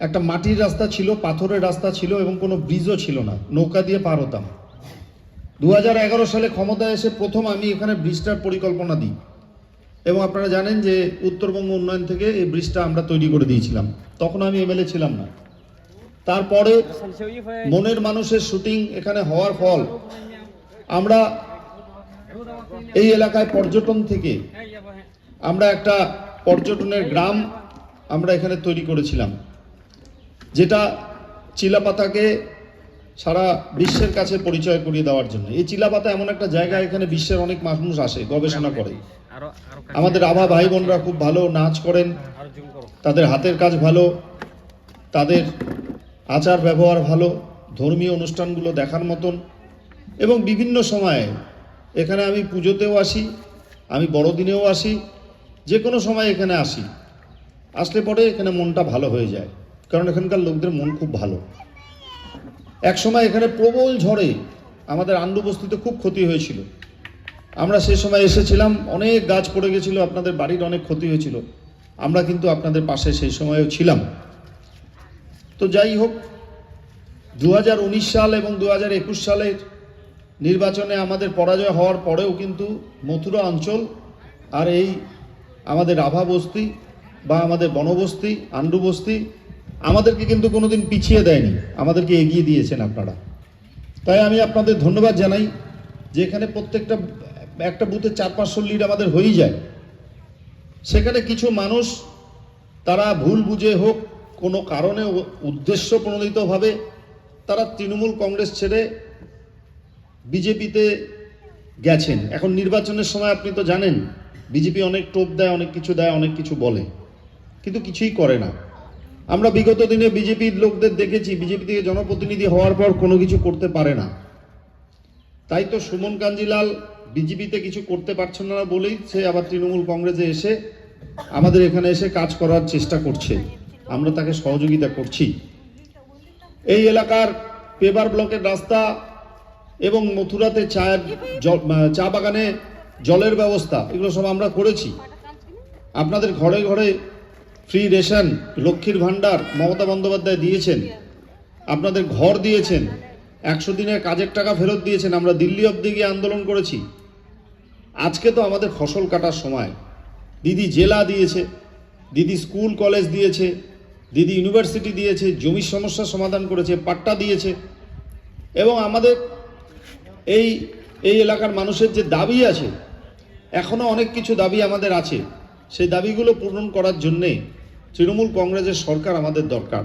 একটা মাটির রাস্তা ছিল, পাথরের রাস্তা ছিল এবং কোনো ব্রিজও ছিল না, নৌকা দিয়ে পার হতাম। 2011 সালে ক্ষমতায় এসে প্রথম আমি এখানে ব্রিজটার পরিকল্পনা দিই এবং আপনারা জানেন যে উত্তরবঙ্গ উন্নয়ন থেকে এই ব্রিজটা আমরা তৈরি করে দিয়েছিলাম। তখন আমি এমএলএ ছিলাম না। তারপরে মনের মানুষের শুটিং এখানে হওয়ার ফল আমরা এই এলাকায় পর্যটন থেকে আমরা একটা পর্যটনের গ্রাম আমরা এখানে তৈরি করেছিলাম, যেটা চিলাপাতাকে সারা বিশ্বের কাছে পরিচয় করিয়ে দেওয়ার জন্য। এই চিলাপাতা এমন একটা জায়গা, এখানে বিশ্বের অনেক মানুষ আসে গবেষণা করে। আমাদের আভা ভাই বোনরা খুব ভালো নাচ করেন, তাদের হাতের কাজ ভালো, তাদের আচার ব্যবহার ভালো, ধর্মীয় অনুষ্ঠানগুলো দেখার মতন। এবং বিভিন্ন সময়ে এখানে আমি পুজোতেও আসি, আমি বড়দিনেও আসি, যে কোনো সময় এখানে আসি। আসলে পরে এখানে মনটা ভালো হয়ে যায়, কারণ এখানকার লোকদের মন খুব ভালো। এক সময় এখানে প্রবল ঝড়ে আমাদের আন্ডু বস্তিতে খুব ক্ষতি হয়েছিল। আমরা সে সময় এসেছিলাম, অনেক গাছ পড়ে গেছিল, আপনাদের বাড়ির অনেক ক্ষতি হয়েছিল। আমরা কিন্তু আপনাদের পাশে সেই সময়ও ছিলাম। তো যাই হোক, 2019 সাল এবং 2021 সালের নির্বাচনে আমাদের পরাজয় হওয়ার পরেও কিন্তু মথুরা অঞ্চল আর এই আমাদের আভা বস্তি বা আমাদের বনবস্তি, আন্ডু বস্তি আমাদেরকে কিন্তু কোনোদিন পিছিয়ে দেয়নি, আমাদেরকে এগিয়ে দিয়েছেন আপনারা। তাই আমি আপনাদের ধন্যবাদ জানাই যে এখানে প্রত্যেকটা একটা বুথে 400-500 লিড আমাদের হয়েই যায়। সেখানে কিছু মানুষ তারা ভুল বুঝে হোক, কোনো কারণে উদ্দেশ্য প্রণোদিতভাবে তারা তৃণমূল কংগ্রেস ছেড়ে বিজেপিতে গেছেন। এখন নির্বাচনের সময় আপনি তো জানেন বিজেপি অনেক টোপ দেয়, অনেক কিছু দেয়, অনেক কিছু বলে, কিন্তু কিছুই করে না। আমরা বিগত দিনে বিজেপির লোকদের দেখেছি, বিজেপি থেকে জনপ্রতিনিধি হওয়ার পর কোনো কিছু করতে পারে না। তাই তো সুমন কাঞ্জিলাল বিজেপিতে কিছু করতে পারছেন না বলেই সে আবার তৃণমূল কংগ্রেসে এসে আমাদের এখানে এসে কাজ করার চেষ্টা করছে, আমরা তাকে সহযোগিতা করছি। এই এলাকার পেবার ব্লকের রাস্তা এবং মথুরাতে চা বাগানে জলের ব্যবস্থা, এগুলো সব আমরা করেছি। আপনাদের ঘরে ঘরে ফ্রি রেশন, লক্ষ্মীর ভাণ্ডার মমতা বন্দ্যোপাধ্যায় দিয়েছেন, আপনাদের ঘর দিয়েছেন, 100 দিনের কাজের টাকা ফেরত দিয়েছেন। আমরা দিল্লি অবধি গিয়ে আন্দোলন করেছি। আজকে তো আমাদের ফসল কাটার সময়, দিদি জেলা দিয়েছে, দিদি স্কুল কলেজ দিয়েছে, দিদি ইউনিভার্সিটি দিয়েছে, জমির সমস্যার সমাধান করেছে, পাট্টা দিয়েছে। এবং আমাদের এই এলাকার মানুষের যে দাবি আছে, এখনো অনেক কিছু দাবি আমাদের আছে, সেই দাবিগুলো পূরণ করার জন্যে তৃণমূল কংগ্রেসের সরকার আমাদের দরকার।